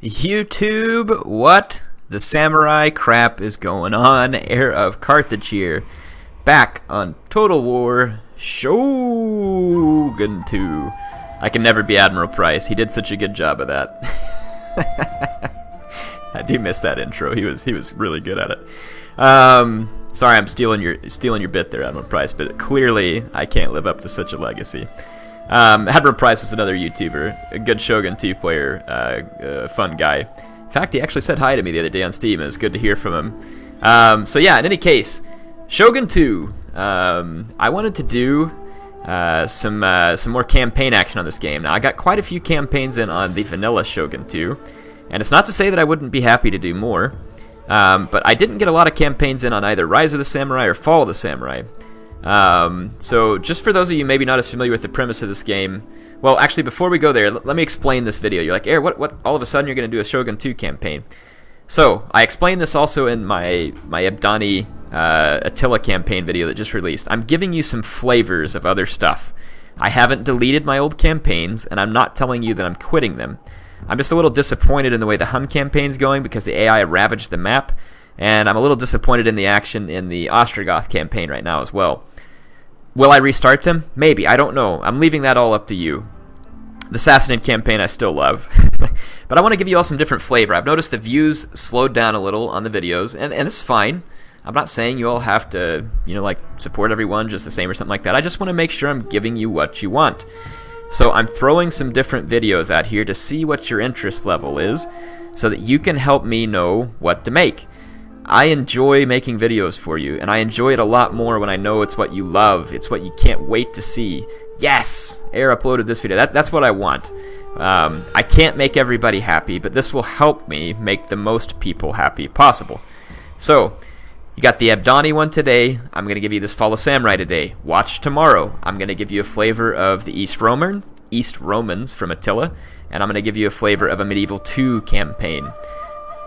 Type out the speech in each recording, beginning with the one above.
YouTube, what the samurai crap is going on? Heir of Carthage here, back on Total War Shogun 2. I can never be Admiral Price. He did such a good job of that. I do miss that intro. He was really good at it. Sorry, I'm stealing your bit there, Admiral Price, but clearly I can't live up to such a legacy. Admiral Price was another YouTuber, a good Shogun 2 player, fun guy. In fact, he actually said hi to me the other day on Steam. It was good to hear from him. So yeah, in any case, Shogun 2. I wanted to do some more campaign action on this game. Now, I got quite a few campaigns in on the vanilla Shogun 2, and it's not to say that I wouldn't be happy to do more, but I didn't get a lot of campaigns in on either Rise of the Samurai or Fall of the Samurai. So just for those of you maybe not as familiar with the premise of this game, well, actually, before we go there, let me explain this video. You're like, Heir, what all of a sudden you're going to do a Shogun 2 campaign? So I explained this also in my Abdani Attila campaign video that just released. I'm giving you some flavors of other stuff. I haven't deleted my old campaigns, and I'm not telling you that I'm quitting them. I'm just a little disappointed in the way the Hun campaign's going because the AI ravaged the map, and I'm a little disappointed in the action in the Ostrogoth campaign right now as well. Will I restart them? Maybe. I don't know. I'm leaving that all up to you. The Sassanid campaign I still love. But I want to give you all some different flavor. I've noticed the views slowed down a little on the videos, and it's fine. I'm not saying you all have to, like, support everyone just the same or something like that. I just want to make sure I'm giving you what you want. So I'm throwing some different videos out here to see what your interest level is so that you can help me know what to make. I enjoy making videos for you, and I enjoy it a lot more when I know it's what you love. It's what you can't wait to see. Yes! Heir uploaded this video. That's what I want. I can't make everybody happy, but this will help me make the most people happy possible. So, you got the Abdani one today. I'm going to give you this Fall of Samurai today. Watch tomorrow. I'm going to give you a flavor of the East Romans from Attila, and I'm going to give you a flavor of a Medieval 2 campaign.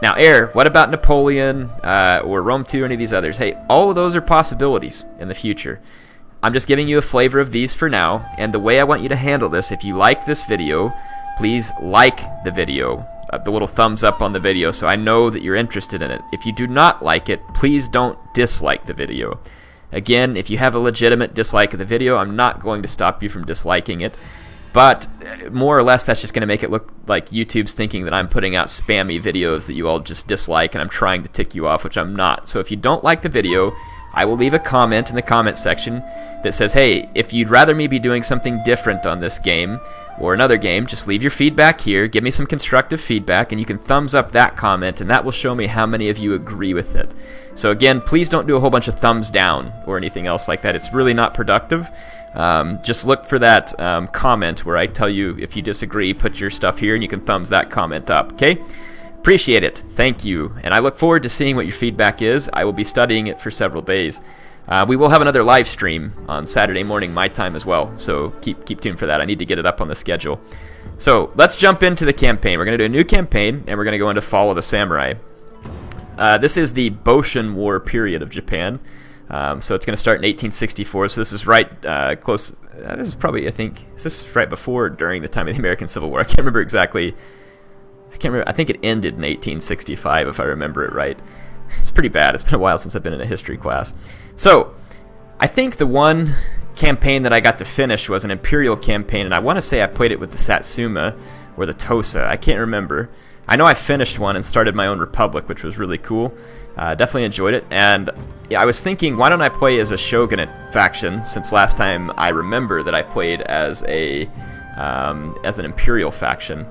Now, Heir, what about Napoleon or Rome 2 or any of these others? Hey, all of those are possibilities in the future. I'm just giving you a flavor of these for now, and the way I want you to handle this, if you like this video, please like the video, the little thumbs up on the video, so I know that you're interested in it. If you do not like it, please don't dislike the video. Again, if you have a legitimate dislike of the video, I'm not going to stop you from disliking it. But more or less, that's just going to make it look like YouTube's thinking that I'm putting out spammy videos that you all just dislike and I'm trying to tick you off, which I'm not. So if you don't like the video, I will leave a comment in the comment section that says, hey, if you'd rather me be doing something different on this game or another game, just leave your feedback here, give me some constructive feedback, and you can thumbs up that comment, and that will show me how many of you agree with it. So again, please don't do a whole bunch of thumbs down or anything else like that. It's really not productive. Just look for that comment where I tell you if you disagree, put your stuff here and you can thumbs that comment up, okay? Appreciate it. Thank you. And I look forward to seeing what your feedback is. I will be studying it for several days. We will have another live stream on Saturday morning my time as well, so keep tuned for that. I need to get it up on the schedule. So let's jump into the campaign. We're going to do a new campaign, and we're going to go into Fall of the Samurai. This is the Boshin War period of Japan. So it's going to start in 1864, so this is right close. This is probably, I think, is this right before or during the time of the American Civil War? I can't remember exactly. I think it ended in 1865, if I remember it right. It's pretty bad. It's been a while since I've been in a history class. So I think the one campaign that I got to finish was an Imperial campaign, and I want to say I played it with the Satsuma or the Tosa. I can't remember. I know I finished one and started my own republic, which was really cool. Definitely enjoyed it, and I was thinking, why don't I play as a Shogunate faction, since last time I remember that I played as an Imperial faction.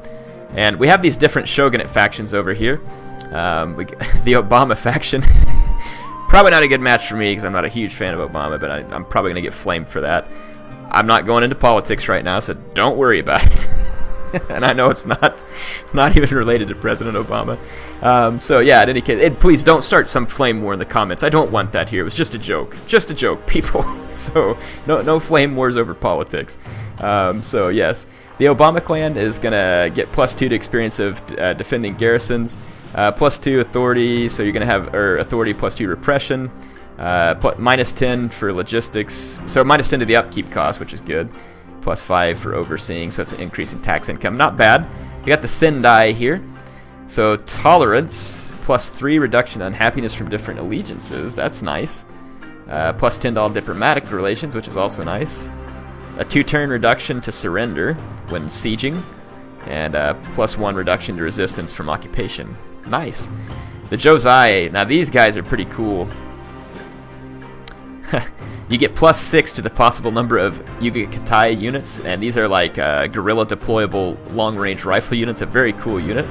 And we have these different Shogunate factions over here. The Obama faction. Probably not a good match for me because I'm not a huge fan of Obama, but I'm probably going to get flamed for that. I'm not going into politics right now, so don't worry about it. And I know it's not even related to President Obama. So yeah, in any case, please don't start some flame war in the comments. I don't want that here. It was just a joke. Just a joke, people. So no flame wars over politics. So yes, the Obama clan is going to get +2 to experience of defending garrisons, +2 authority, so you're going to have authority +2 repression, -10 for logistics, so -10 to the upkeep cost, which is good. +5 for overseeing, so it's an increase in tax income. Not bad. You got the Sendai here. So tolerance, +3 reduction on happiness from different allegiances. That's nice. +10 to all diplomatic relations, which is also nice. A 2-turn reduction to surrender when sieging, and +1 reduction to resistance from occupation. Nice. The Jozai, now these guys are pretty cool. You get +6 to the possible number of Yuga-Katai units, and these are like guerrilla deployable long-range rifle units, a very cool unit.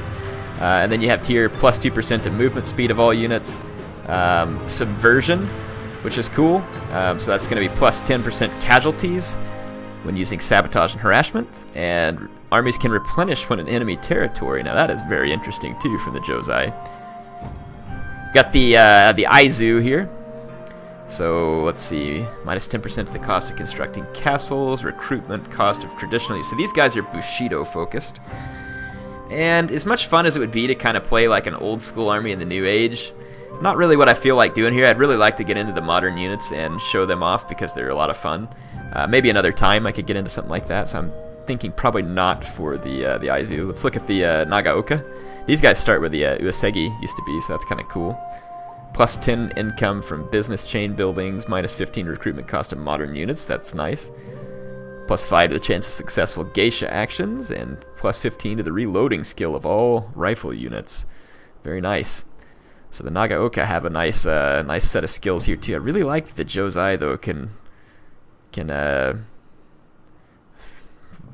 And then you have here +2% to movement speed of all units. Subversion, which is cool. So that's going to be +10% casualties when using sabotage and harassment. And armies can replenish when in enemy territory. Now that is very interesting too from the Jozai. Got the Aizu here. So let's see, -10% to the cost of constructing castles, recruitment cost of traditional use. So these guys are Bushido focused. And as much fun as it would be to kind of play like an old school army in the new age, not really what I feel like doing here. I'd really like to get into the modern units and show them off because they're a lot of fun. Maybe another time I could get into something like that, so I'm thinking probably not for the Aizu. Let's look at the Nagaoka. These guys start where the Uesegi used to be, so that's kind of cool. +10 income from business chain buildings, -15 recruitment cost of modern units, that's nice. +5 to the chance of successful geisha actions, and +15 to the reloading skill of all rifle units. Very nice. So the Nagaoka have a nice set of skills here too. I really like that the Jozai though can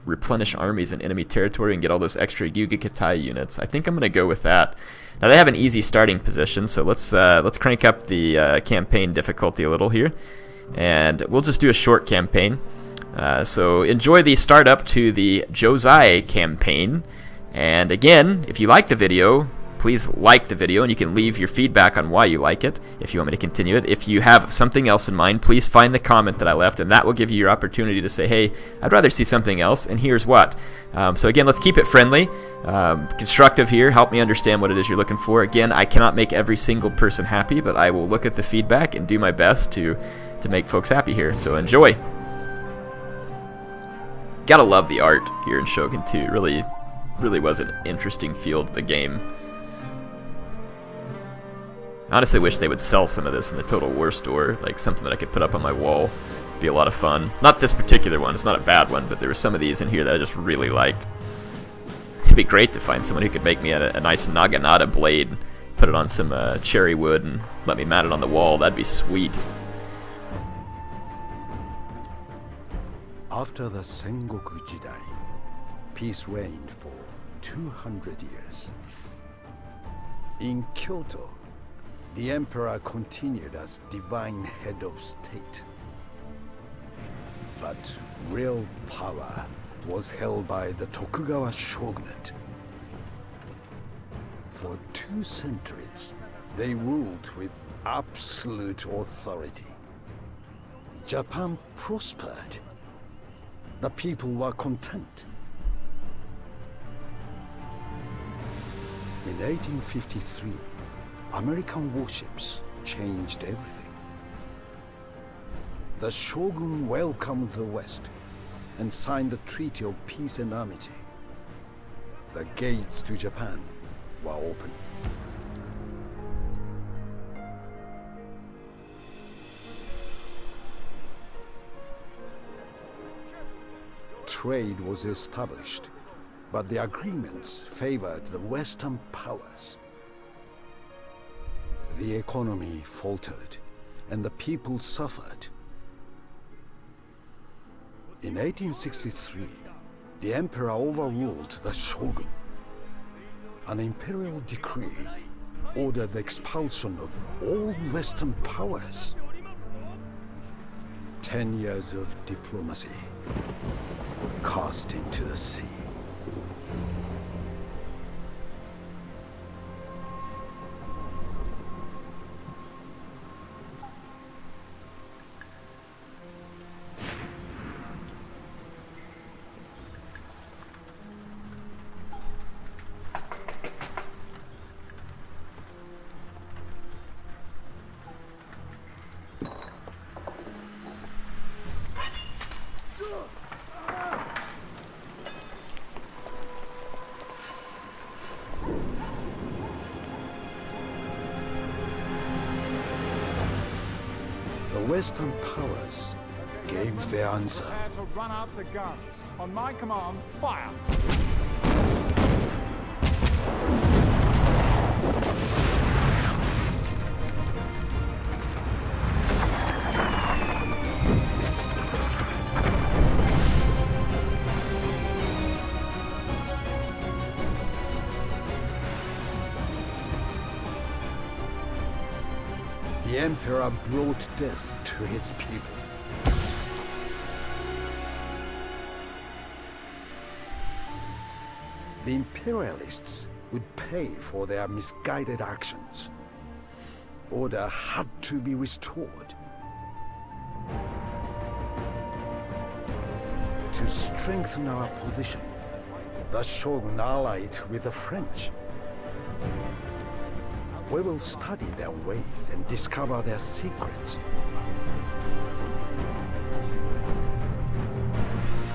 replenish armies in enemy territory and get all those extra Yuga-Katai units. I think I'm gonna go with that. Now they have an easy starting position, so let's crank up the campaign difficulty a little here, and we'll just do a short campaign. So enjoy the startup to the Jozai campaign. And again, if you like the video, please like the video, and you can leave your feedback on why you like it if you want me to continue it. If you have something else in mind, please find the comment that I left, and that will give you your opportunity to say, hey, I'd rather see something else, and here's what. So again, let's keep it friendly, constructive here. Help me understand what it is you're looking for. Again, I cannot make every single person happy, but I will look at the feedback and do my best to make folks happy here. So enjoy. Gotta love the art here in Shogun 2. Really was an interesting feel to the game. I honestly wish they would sell some of this in the Total War store, like something that I could put up on my wall. Be a lot of fun. Not this particular one, it's not a bad one, but there were some of these in here that I just really liked. It'd be great to find someone who could make me a nice Naginata blade, put it on some cherry wood, and let me mount it on the wall. That'd be sweet. After the Sengoku Jidai, peace reigned for 200 years. In Kyoto, the emperor continued as divine head of state. But real power was held by the Tokugawa shogunate. For 2 centuries, they ruled with absolute authority. Japan prospered. The people were content. In 1853, American warships changed everything. The Shogun welcomed the West and signed the Treaty of Peace and Amity. The gates to Japan were open. Trade was established, but the agreements favored the Western powers. The economy faltered, and the people suffered. In 1863, the emperor overruled the shogun. An imperial decree ordered the expulsion of all Western powers. 10 years of diplomacy cast into the sea. The Western powers gave their answer. Prepare to run out the guns. On my command, fire! The Emperor brought death to his people. The Imperialists would pay for their misguided actions. Order had to be restored. To strengthen our position, the Shogun allied with the French. We will study their ways and discover their secrets.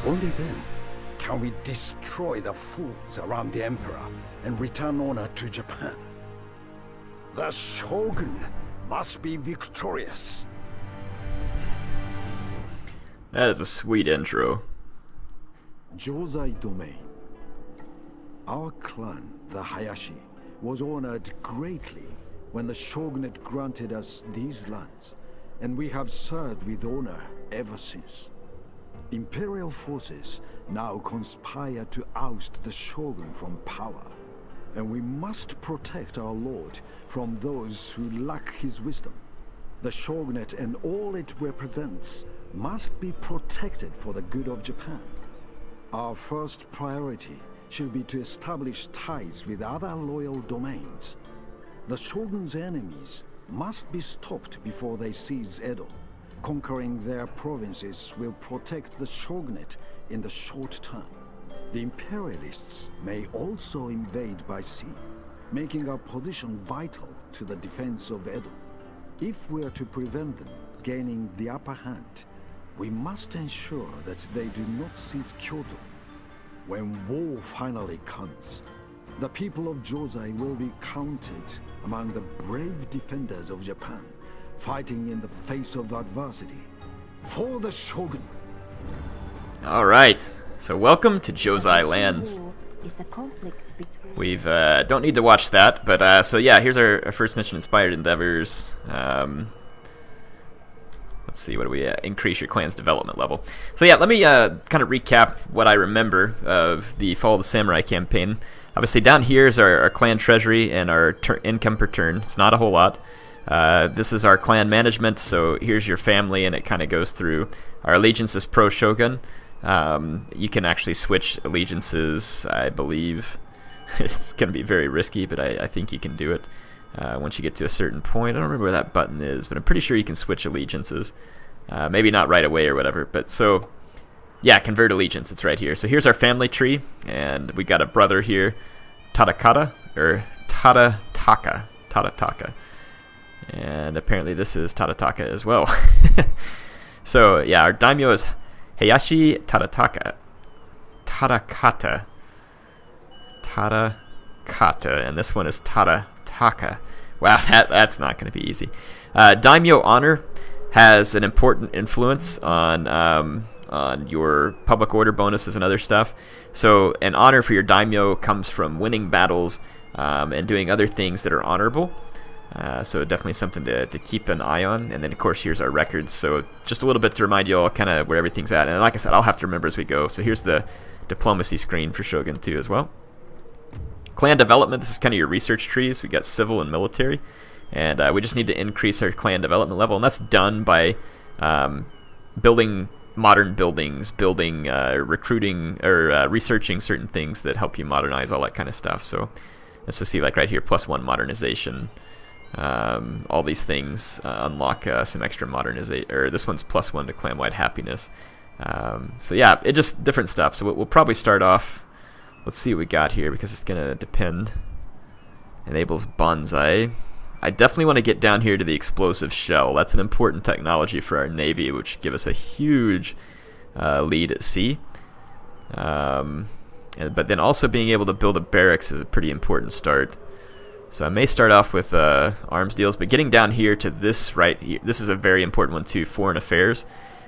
Only then can we destroy the fools around the Emperor and return honor to Japan. The Shogun must be victorious. That is a sweet intro. Jozai Domain. Our clan, the Hayashi, was honored greatly when the shogunate granted us these lands, and we have served with honor ever since. Imperial forces now conspire to oust the shogun from power, and we must protect our lord from those who lack his wisdom. The shogunate and all it represents must be protected for the good of Japan. Our first priority should be to establish ties with other loyal domains. The shogun's enemies must be stopped before they seize Edo. Conquering their provinces will protect the shogunate in the short term. The imperialists may also invade by sea, making our position vital to the defense of Edo. If we are to prevent them gaining the upper hand, we must ensure that they do not seize Kyoto. When war finally comes, the people of Jozai will be counted among the brave defenders of Japan, fighting in the face of adversity for the Shogun. Alright, so welcome to Jozai Lands. We've, don't need to watch that, but, so yeah, here's our first mission, Inspired Endeavors. Let's see, what do we, increase your clan's development level. So yeah, let me kind of recap what I remember of the Fall of the Samurai campaign. Obviously down here is our clan treasury and our income per turn. It's not a whole lot. This is our clan management, so here's your family, and it kind of goes through. Our allegiance is pro-shogun. You can actually switch allegiances, I believe. It's going to be very risky, but I think you can do it. Once you get to a certain point. I don't remember where that button is, but I'm pretty sure you can switch allegiances. Maybe not right away or whatever, but so yeah, convert allegiance, it's right here. So here's our family tree, and we got a brother here, Tadataka, and apparently this is Tadataka as well. So yeah, our daimyo is Heihachi Tadakata, and this one is Tadataka. Wow, that's not going to be easy. Daimyo honor has an important influence on your public order bonuses and other stuff. So an honor for your daimyo comes from winning battles and doing other things that are honorable. So definitely something to keep an eye on. And then of course here's our records. So just a little bit to remind you all kind of where everything's at. And like I said, I'll have to remember as we go. So here's the diplomacy screen for Shogun 2 as well. Clan development, this is kind of your research trees. We got civil and military, and we just need to increase our clan development level, and that's done by building modern buildings, recruiting, or researching certain things that help you modernize, all that kind of stuff. So let's just see, like right here, +1 modernization. All these things unlock some extra modernization, or this one's +1 to clan-wide happiness. So yeah, it just different stuff. So we'll probably start off. Let's see what we got here, because it's going to depend. Enables bonsai. I definitely want to get down here to the explosive shell. That's an important technology for our navy, which give us a huge lead at sea. But then also being able to build a barracks is a pretty important start. So I may start off with arms deals, but getting down here to this right here, this is a very important one too, foreign affairs.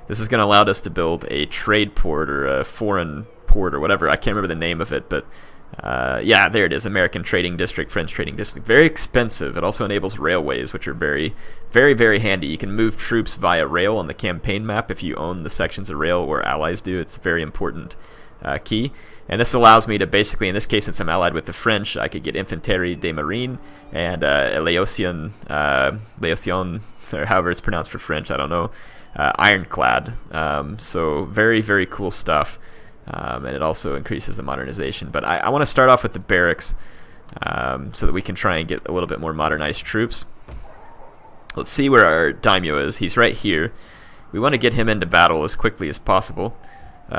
This is going to allow us to build a trade port or a foreign port or whatever. I can't remember the name of it, but yeah, there it is, American Trading District, French Trading District. Very expensive. It also enables railways, which are very, very, very handy. You can move troops via rail on the campaign map if you own the sections of rail or allies do. It's a very important key. And this allows me to basically, in this case, since I'm allied with the French, I could get Infanterie de Marine and Léotion, or however it's pronounced for French, I don't know, ironclad. So very, very cool stuff. And it also increases the modernization. But I want to start off with the barracks so that we can try and get a little bit more modernized troops. Let's see where our daimyo is. He's right here. We want to get him into battle as quickly as possible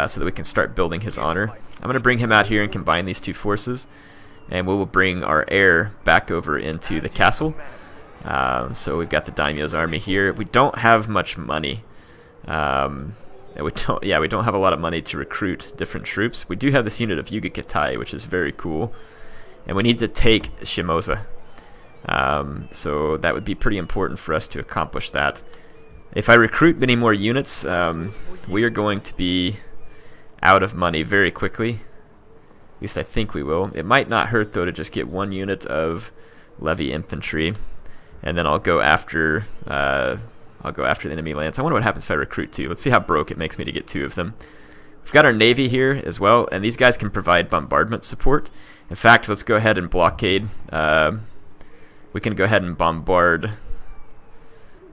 so that we can start building his honor. I'm going to bring him out here and combine these two forces. And we will bring our heir back over into the castle. So we've got the daimyo's army here. We don't have much money. We don't have a lot of money to recruit different troops. We do have this unit of Yugikatai, which is very cool. And we need to take Shimosa. So that would be pretty important for us to accomplish that. If I recruit many more units, we are going to be out of money very quickly. At least I think we will. It might not hurt, though, to just get one unit of levy infantry. And then I'll go after the enemy lands. I wonder what happens if I recruit two. Let's see how broke it makes me to get two of them. We've got our navy here as well, and these guys can provide bombardment support. In fact, let's go ahead and blockade. We can go ahead and bombard.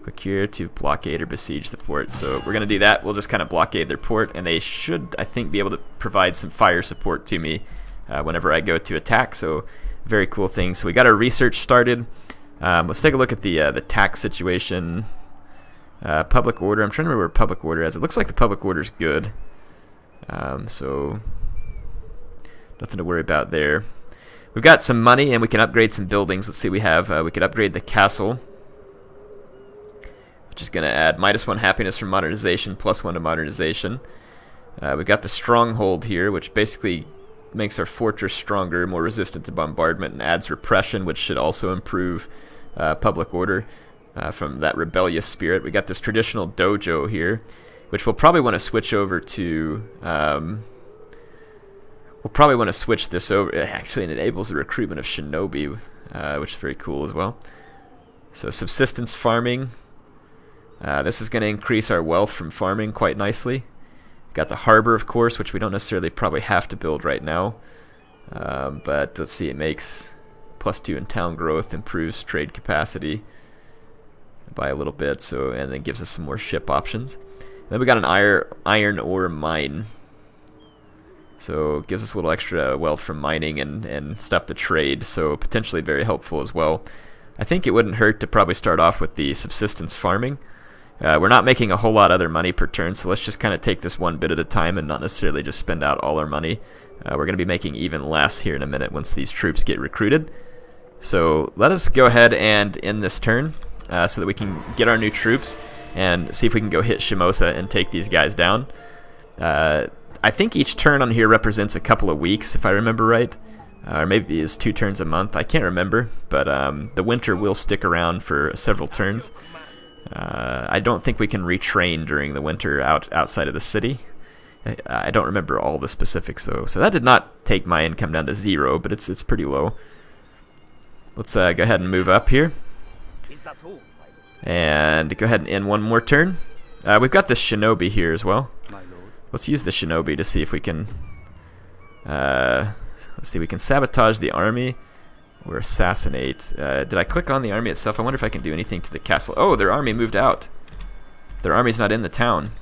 Click here to blockade or besiege the port. So we're going to do that. We'll just kind of blockade their port, and they should, I think, be able to provide some fire support to me whenever I go to attack. So very cool thing. So we got our research started. Let's take a look at the tax situation. Public order. I'm trying to remember where public order is. It looks like the public order is good. So nothing to worry about there. We've got some money and we can upgrade some buildings. Let's see, we could upgrade the castle, which is going to add -1 happiness from modernization, +1 to modernization. We got the stronghold here, which basically makes our fortress stronger, more resistant to bombardment, and adds repression, which should also improve public order. From that rebellious spirit. We got this traditional dojo here, which we'll probably want to switch over to. We'll probably want to switch this over. Actually, it enables the recruitment of shinobi, which is very cool as well. So subsistence farming. This is going to increase our wealth from farming quite nicely. Got the harbor, of course, which we don't necessarily probably have to build right now. But let's see, it makes +2 in town growth, improves trade capacity by a little bit, so, and then gives us some more ship options. And then we got an iron ore mine, so it gives us a little extra wealth from mining and stuff to trade, so potentially very helpful as well. I think it wouldn't hurt to probably start off with the subsistence farming. We're not making a whole lot other money per turn, so let's just kind of take this one bit at a time and not necessarily just spend out all our money. We're going to be making even less here in a minute once these troops get recruited. So let us go ahead and end this turn. So that we can get our new troops and see if we can go hit Shimosa and take these guys down. I think each turn on here represents a couple of weeks, if I remember right. Or maybe it's 2 turns a month. I can't remember. But the winter will stick around for several turns. I don't think we can retrain during the winter outside of the city. I don't remember all the specifics, though. So that did not take my income down to 0, but it's pretty low. Let's go ahead and move up here. And go ahead and end one more turn. We've got this shinobi here as well. Let's use the shinobi to see if we can. Let's see, we can sabotage the army or assassinate. Did I click on the army itself? I wonder if I can do anything to the castle. Oh, their army moved out. Their army's not in the town.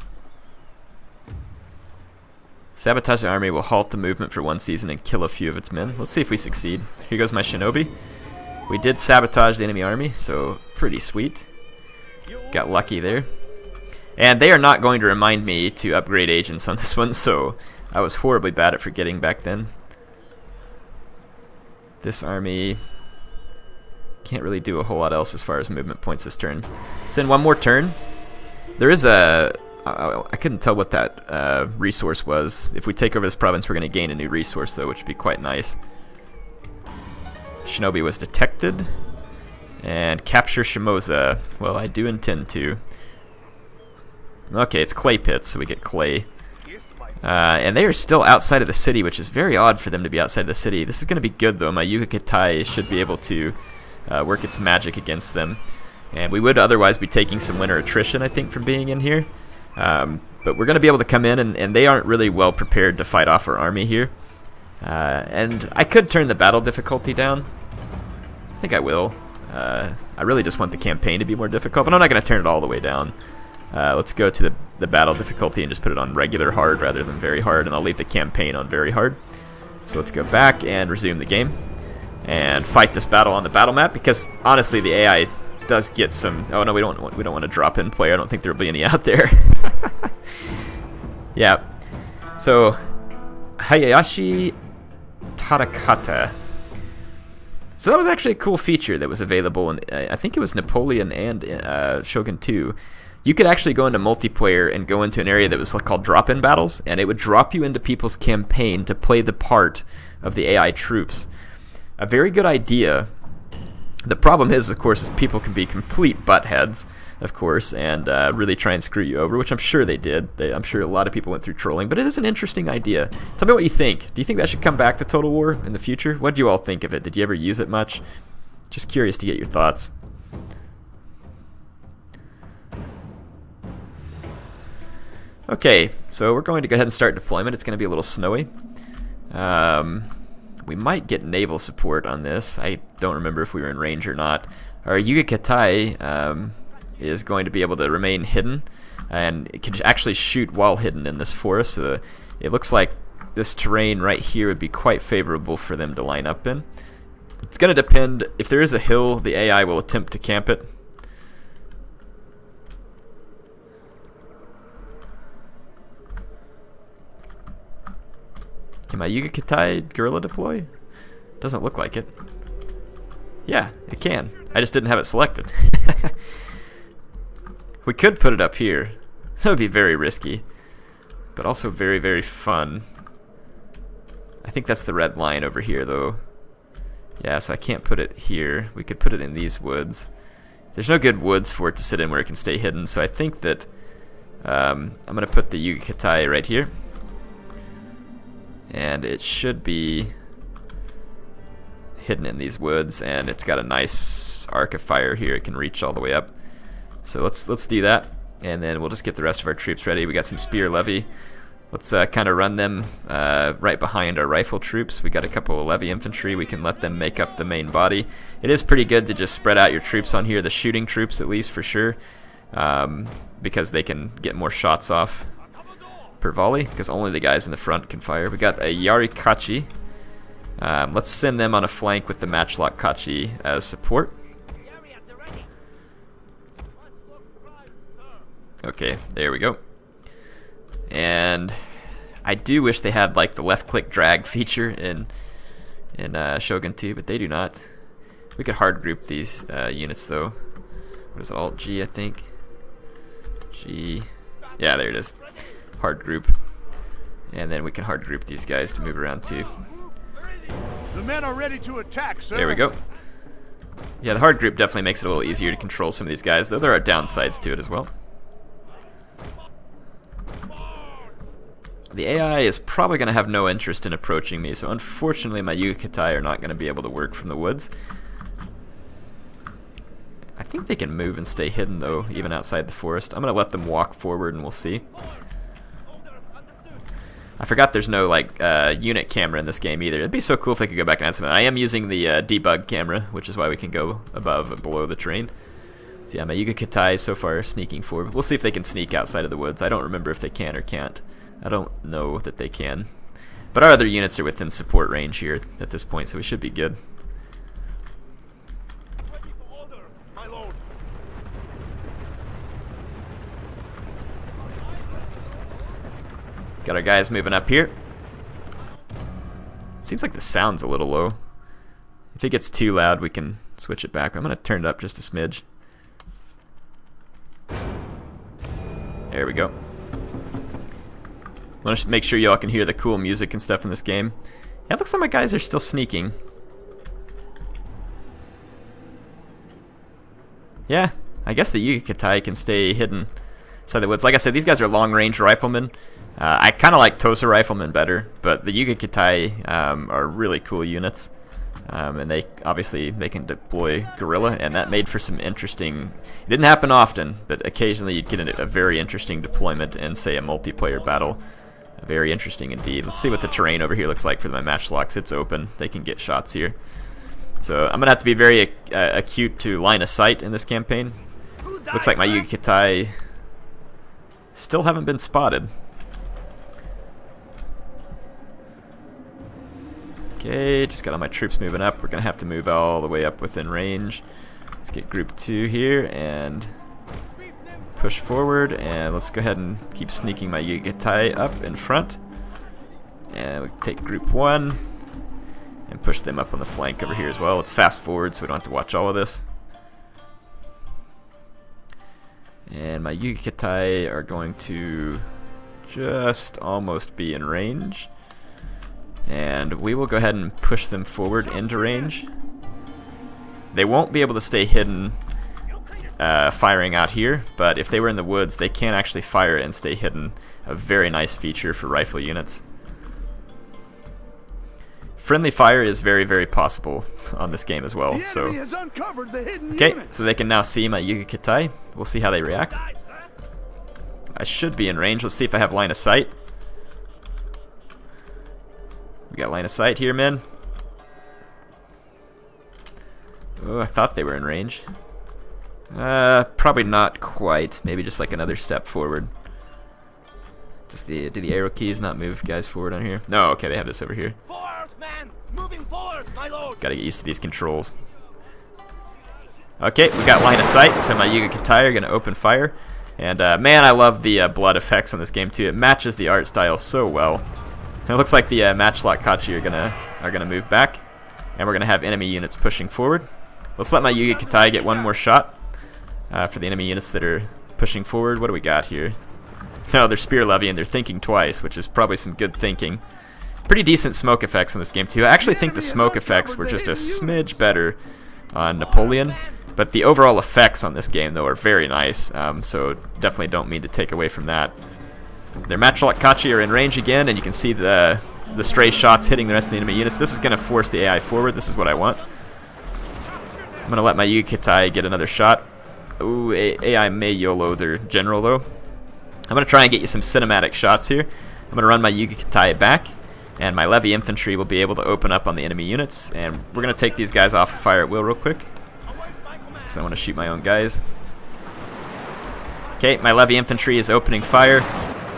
Sabotage the army will halt the movement for 1 season and kill a few of its men. Let's see if we succeed. Here goes my shinobi. We did sabotage the enemy army, so pretty sweet. Got lucky there. And they are not going to remind me to upgrade agents on this one, so I was horribly bad at forgetting back then. This army can't really do a whole lot else as far as movement points this turn. It's in one more turn. There is a... I couldn't tell what that resource was. If we take over this province, we're going to gain a new resource, though, which would be quite nice. Shinobi was detected. And capture Shimosa. Well, I do intend to. Okay, it's clay pits, so we get clay. And they are still outside of the city, which is very odd for them to be outside of the city. This is going to be good, though. My Yuga should be able to work its magic against them. And we would otherwise be taking some winter attrition, I think, from being in here. But we're going to be able to come in, and they aren't really well prepared to fight off our army here. And I could turn the battle difficulty down. I think I will. I really just want the campaign to be more difficult, but I'm not going to turn it all the way down. Let's go to the battle difficulty and just put it on regular hard rather than very hard, and I'll leave the campaign on very hard. So let's go back and resume the game and fight this battle on the battle map, because honestly the AI does get some... Oh no, we don't want to drop in player. I don't think there'll be any out there. Yeah. So Hayashi Tarakata. So that was actually a cool feature that was available in, I think it was Napoleon and Shogun 2. You could actually go into multiplayer and go into an area that was called drop-in battles, and it would drop you into people's campaign to play the part of the AI troops. A very good idea. The problem is, of course, is people can be complete buttheads, of course, and really try and screw you over, which I'm sure they did. I'm sure a lot of people went through trolling, but it is an interesting idea. Tell me what you think. Do you think that should come back to Total War in the future? What do you all think of it? Did you ever use it much? Just curious to get your thoughts. Okay, so we're going to go ahead and start deployment. It's going to be a little snowy. We might get naval support on this. I don't remember if we were in range or not. Our Yuga is going to be able to remain hidden, and it can actually shoot while hidden in this forest. So it looks like this terrain right here would be quite favorable for them to line up in. It's going to depend. If there is a hill, the AI will attempt to camp it. Can my Yuga guerrilla deploy? Doesn't look like it. Yeah, it can. I just didn't have it selected. We could put it up here. That would be very risky, but also very, very fun. I think that's the red line over here, though. Yeah, so I can't put it here. We could put it in these woods. There's no good woods for it to sit in where it can stay hidden, so I think that I'm going to put the Yuga right here. And it should be hidden in these woods, and it's got a nice arc of fire here. It can reach all the way up. So let's do that, and then we'll just get the rest of our troops ready. We got some spear levy. Let's kind of run them right behind our rifle troops. We got a couple of levy infantry. We can let them make up the main body. It is pretty good to just spread out your troops on here, the shooting troops at least for sure, because they can get more shots off per volley, because only the guys in the front can fire. We got a Yari Kachi. Let's send them on a flank with the Matchlock Kachi as support. Okay, there we go. And I do wish they had like the left click drag feature in Shogun 2, but they do not. We could hard group these units though. What is it, Alt G, I think? G. Yeah, there it is. Hard group, and then we can hard group these guys to move around too. The men are ready to attack, sir. There we go. Yeah, the hard group definitely makes it a little easier to control some of these guys, though there are downsides to it as well. The AI is probably going to have no interest in approaching me, so unfortunately my Yuga are not going to be able to work from the woods. I think they can move and stay hidden though, even outside the forest. I'm going to let them walk forward and we'll see. I forgot there's no like unit camera in this game either. It'd be so cool if they could go back and add something. I am using the debug camera, which is why we can go above and below the terrain. So yeah, my Yuga is so far sneaking forward. We'll see if they can sneak outside of the woods. I don't remember if they can or can't. I don't know that they can. But our other units are within support range here at this point, so we should be good. Got our guys moving up here. Seems like the sound's a little low. If it gets too loud, we can switch it back. I'm going to turn it up just a smidge. There we go. Want to make sure y'all can hear the cool music and stuff in this game. Yeah, it looks like my guys are still sneaking. Yeah, I guess the Yuga-Kitai can stay hidden inside the woods. Like I said, these guys are long-range riflemen. I kind of like Tosa riflemen better, but the Yuga-Kitai are really cool units. And they can deploy guerrilla, and that made for some interesting. It didn't happen often, but occasionally you'd get a very interesting deployment in, say, a multiplayer battle. Very interesting indeed. Let's see what the terrain over here looks like for my matchlocks. It's open; they can get shots here. So I'm gonna have to be very acute to line of sight in this campaign. Looks like my Yuga-Kitai still haven't been spotted. Okay, just got all my troops moving up. We're going to have to move all the way up within range. Let's get group 2 here and push forward. And let's go ahead and keep sneaking my Yuga-Kitai up in front. And we take group 1 and push them up on the flank over here as well. Let's fast forward so we don't have to watch all of this. And my Yuga-Kitai are going to just almost be in range. And we will go ahead and push them forward into range. They won't be able to stay hidden firing out here, but if they were in the woods, they can actually fire and stay hidden. A very nice feature for rifle units. Friendly fire is very, very possible on this game as well. So, okay, so they can now see my Yuga-Kitai. We'll see how they react. I should be in range. Let's see if I have line of sight. We got line of sight here, men. Oh, I thought they were in range. Probably not quite. Maybe just like another step forward. Do the arrow keys not move guys forward on here? No, okay, they have this over here. Forward, man! Moving forward, my lord! Gotta get used to these controls. Okay, we got line of sight, so my Yuga-Kitai are gonna open fire. And man, I love the blood effects on this game too. It matches the art style so well. It looks like the matchlock Kachi are gonna move back, and we're gonna have enemy units pushing forward. Let's let my Yuga-Kitai get one more shot for the enemy units that are pushing forward. What do we got here? No, they're spear levy and they're thinking twice, which is probably some good thinking. Pretty decent smoke effects on this game too. I actually think the smoke effects were just a smidge better on Napoleon, but the overall effects on this game though are very nice. So definitely don't mean to take away from that. Their matchlock Kachi are in range again, and you can see the stray shots hitting the rest of the enemy units. This is going to force the AI forward. This is what I want. I'm going to let my Yuga-Kitai get another shot. Ooh, AI may YOLO their general, though. I'm going to try and get you some cinematic shots here. I'm going to run my Yuga-Kitai back, and my Levy infantry will be able to open up on the enemy units. And we're going to take these guys off of fire at will real quick, because I want to shoot my own guys. Okay, my Levy infantry is opening fire.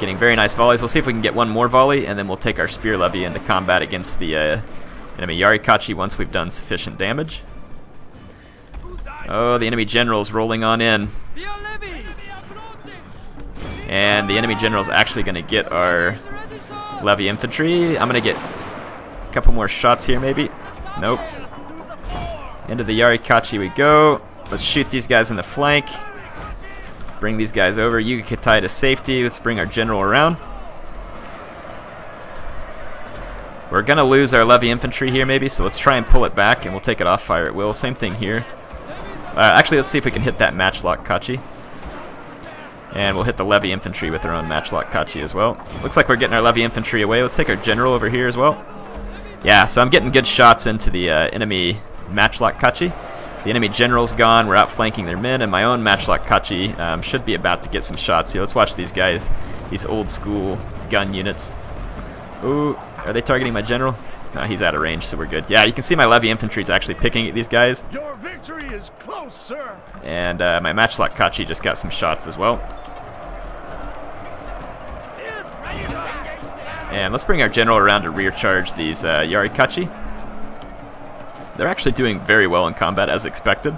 Getting very nice volleys. We'll see if we can get one more volley, and then we'll take our spear levy into combat against the enemy Yarikachi once we've done sufficient damage. Oh, the enemy general's rolling on in. And the enemy general's actually going to get our levy infantry. I'm going to get a couple more shots here, maybe. Nope. Into the Yarikachi we go. Let's shoot these guys in the flank. Bring these guys over. Yuga-Kitai to safety. Let's bring our general around. We're going to lose our levy infantry here maybe, so let's try and pull it back and we'll take it off fire at will. Same thing here. Actually, let's see if we can hit that matchlock Kachi. And we'll hit the levy infantry with our own matchlock Kachi as well. Looks like we're getting our levy infantry away. Let's take our general over here as well. Yeah, so I'm getting good shots into the enemy matchlock Kachi. The enemy general's gone, we're outflanking their men, and my own matchlock Kachi should be about to get some shots here. Let's watch these guys, these old school gun units. Ooh, are they targeting my general? No, he's out of range, so we're good. Yeah, you can see my levy infantry is actually picking at these guys. Your victory is close, sir. And my matchlock Kachi just got some shots as well. And let's bring our general around to rear charge these Yarikachi. They're actually doing very well in combat as expected,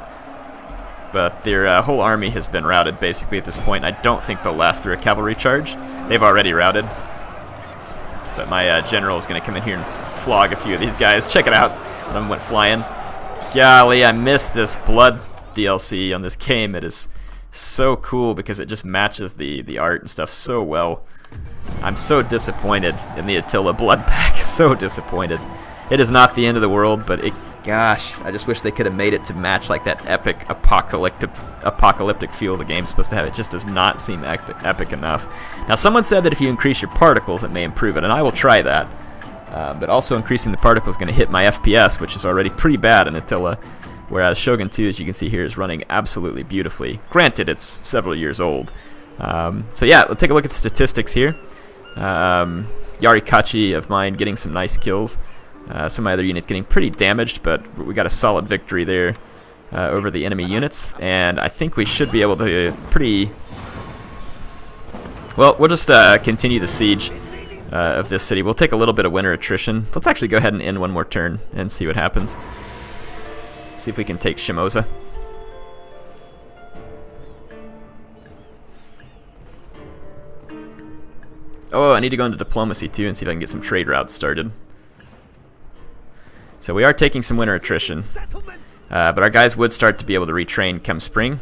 but their whole army has been routed basically at this point. I don't think they'll last through a cavalry charge. They've already routed, but my general is going to come in here and flog a few of these guys. Check it out. One of them went flying. Golly, I missed this blood DLC on this game. It is so cool because it just matches the art and stuff so well. I'm so disappointed in the Attila blood pack. So disappointed. It is not the end of the world, but Gosh, I just wish they could have made it to match like that epic apocalyptic feel the game's supposed to have. It just does not seem epic enough. Now, someone said that if you increase your particles, it may improve it, and I will try that. But also increasing the particles is going to hit my FPS, which is already pretty bad in Attila, whereas Shogun 2, as you can see here, is running absolutely beautifully. Granted, it's several years old. So yeah, let's take a look at the statistics here. Yarikachi of mine getting some nice kills. Some of my other units getting pretty damaged, but we got a solid victory there over the enemy units, and I think we should be able to well, we'll just continue the siege of this city. We'll take a little bit of winter attrition. Let's actually go ahead and end one more turn and see what happens. See if we can take Shimosa. Oh, I need to go into diplomacy too and see if I can get some trade routes started. So we are taking some winter attrition, but our guys would start to be able to retrain come spring.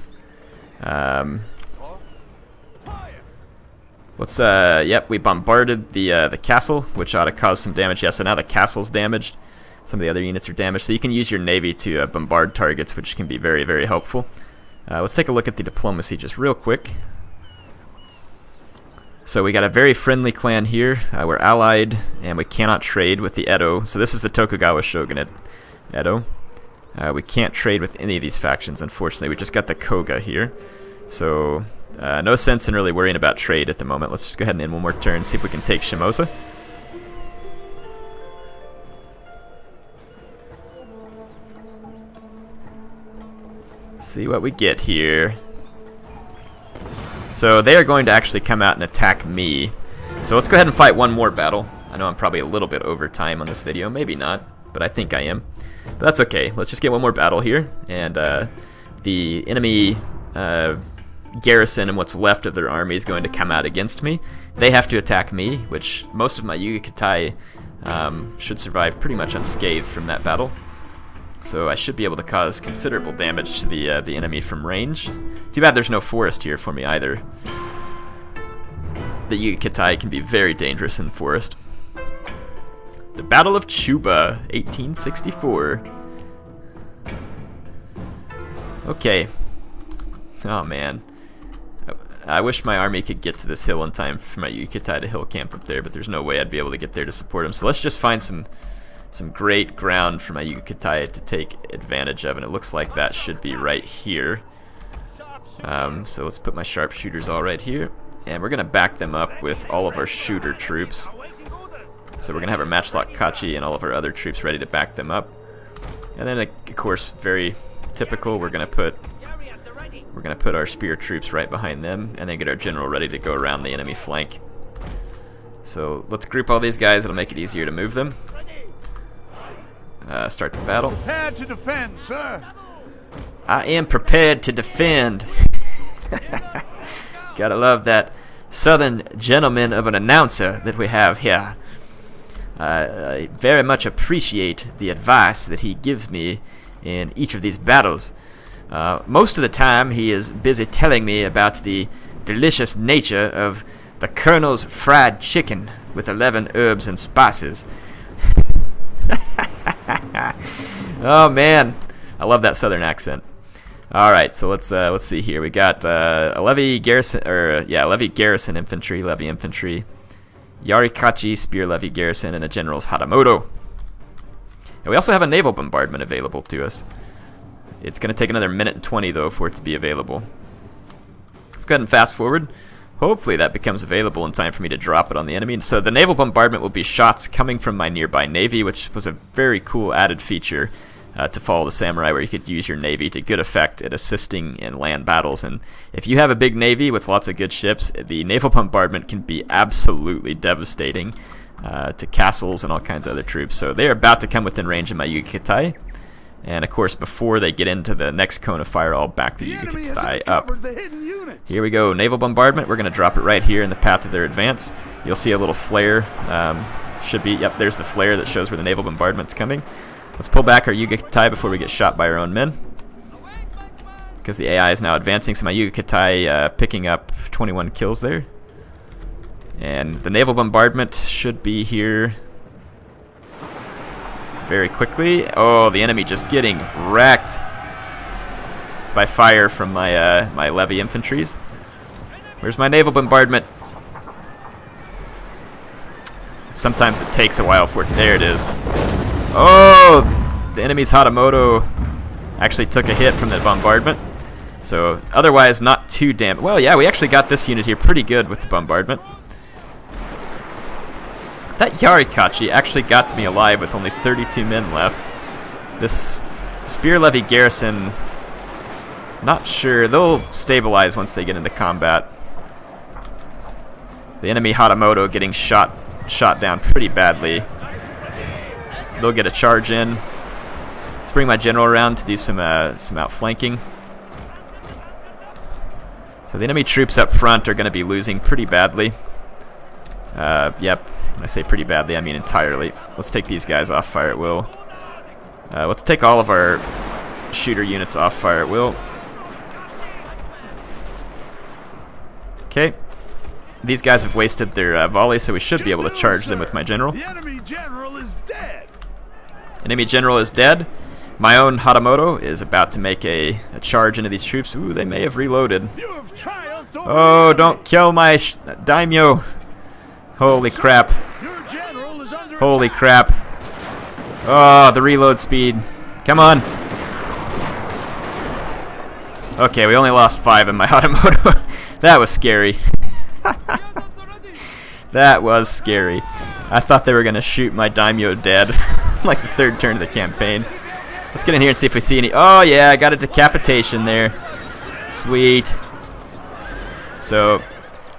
Yep, we bombarded the castle, which ought to cause some damage. Yeah, so now the castle's damaged. Some of the other units are damaged, so you can use your navy to bombard targets, which can be very, very helpful. Let's take a look at the diplomacy just real quick. So we got a very friendly clan here. We're allied, and we cannot trade with the Edo. So this is the Tokugawa Shogunate, Edo. We can't trade with any of these factions, unfortunately. We just got the Koga here. So no sense in really worrying about trade at the moment. Let's just go ahead and end one more turn, see if we can take Shimosa. See what we get here. So they are going to actually come out and attack me. So let's go ahead and fight one more battle. I know I'm probably a little bit over time on this video. Maybe not, but I think I am. But that's okay. Let's just get one more battle here. And the enemy garrison and what's left of their army is going to come out against me. They have to attack me, which most of my Yuga should survive pretty much unscathed from that battle. So I should be able to cause considerable damage to the enemy from range. Too bad there's no forest here for me either. The Yuga can be very dangerous in the forest. The Battle of Chuba, 1864. Okay. Oh man. I wish my army could get to this hill in time for my Yuga to hill camp up there, but there's no way I'd be able to get there to support him. So let's just find some great ground for my Yuga to take advantage of, and it looks like that should be right here. So let's put my sharpshooters all right here, and we're going to back them up with all of our shooter troops. So we're going to have our matchlock Kachi and all of our other troops ready to back them up. And then, of course, very typical, we're going to put our spear troops right behind them, and then get our general ready to go around the enemy flank. So let's group all these guys, it'll make it easier to move them. Start the battle. Prepared to defend, sir. I am prepared to defend. Gotta love that southern gentleman of an announcer that we have here. I very much appreciate the advice that he gives me in each of these battles. Most of the time he is busy telling me about the delicious nature of the Colonel's fried chicken with 11 herbs and spices. Oh man, I love that southern accent. All right, so let's see here. We got a levy garrison, infantry, levy infantry, Yarikachi spear levy garrison, and a general's Hatamoto. And we also have a naval bombardment available to us. It's going to take another minute and 20 though for it to be available. Let's go ahead and fast forward. Hopefully that becomes available in time for me to drop it on the enemy. So the naval bombardment will be shots coming from my nearby navy, which was a very cool added feature to follow the samurai, where you could use your navy to good effect at assisting in land battles. And if you have a big navy with lots of good ships, the naval bombardment can be absolutely devastating to castles and all kinds of other troops. So they are about to come within range of my Yuga. And of course, before they get into the next cone of fire, I'll back the Yuga up. Here we go, naval bombardment. We're going to drop it right here in the path of their advance. You'll see a little flare. Yep, there's the flare that shows where the naval bombardment's coming. Let's pull back our Yuga before we get shot by our own men, because the AI is now advancing. So my Yuga picking up 21 kills there. And the naval bombardment should be here very quickly. Oh, the enemy just getting wrecked by fire from my my levy infantries. Where's my naval bombardment? Sometimes it takes a while for it. There it is. Oh, the enemy's Hatamoto actually took a hit from the bombardment. So otherwise not too damn... Well, yeah, we actually got this unit here pretty good with the bombardment. That HeirofCarthage actually got to me alive with only 32 men left. This spear levy garrison, not sure. They'll stabilize once they get into combat. The enemy Hatamoto getting shot down pretty badly. They'll get a charge in. Let's bring my general around to do some outflanking. So the enemy troops up front are going to be losing pretty badly. Yep, when I say pretty badly, I mean entirely. Let's take these guys off fire at will. Let's take all of our shooter units off fire at will. Okay. These guys have wasted their volley, so we should be able to charge them with my general. The enemy general is dead. Enemy general is dead. My own Hatamoto is about to make a charge into these troops. Ooh, they may have reloaded. You have triumphed over Oh, the don't kill my daimyo. Holy crap. Your general is under Holy attack. crap. Oh, the reload speed. Come on. Okay, we only lost 5 in my Hatamoto. That was scary. That was scary. I thought they were going to shoot my daimyo dead. Like the 3rd turn of the campaign. Let's get in here and see if we see any... Oh yeah, I got a decapitation there. Sweet. So,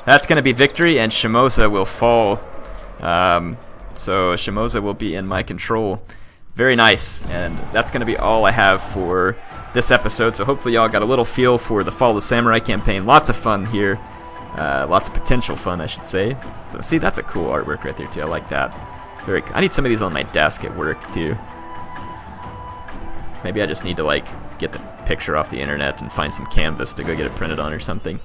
that's going to be victory, and Shimosa will fall. So, Shimosa will be in my control. Very nice, and that's going to be all I have for this episode. So hopefully y'all got a little feel for the Fall of the Samurai campaign. Lots of fun here. Lots of potential fun, I should say. So, see, that's a cool artwork right there, too. I like that. I need some of these on my desk at work, too. Maybe I just need to, like, get the picture off the internet and find some canvas to go get it printed on or something.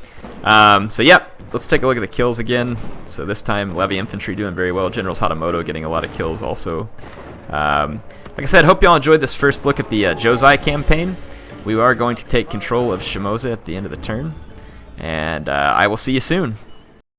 So, yep. Let's take a look at the kills again. So this time, Levy Infantry doing very well. General's Hatamoto getting a lot of kills also. Like I said, hope y'all enjoyed this first look at the Jozai campaign. We are going to take control of Shimosa at the end of the turn. And I will see you soon.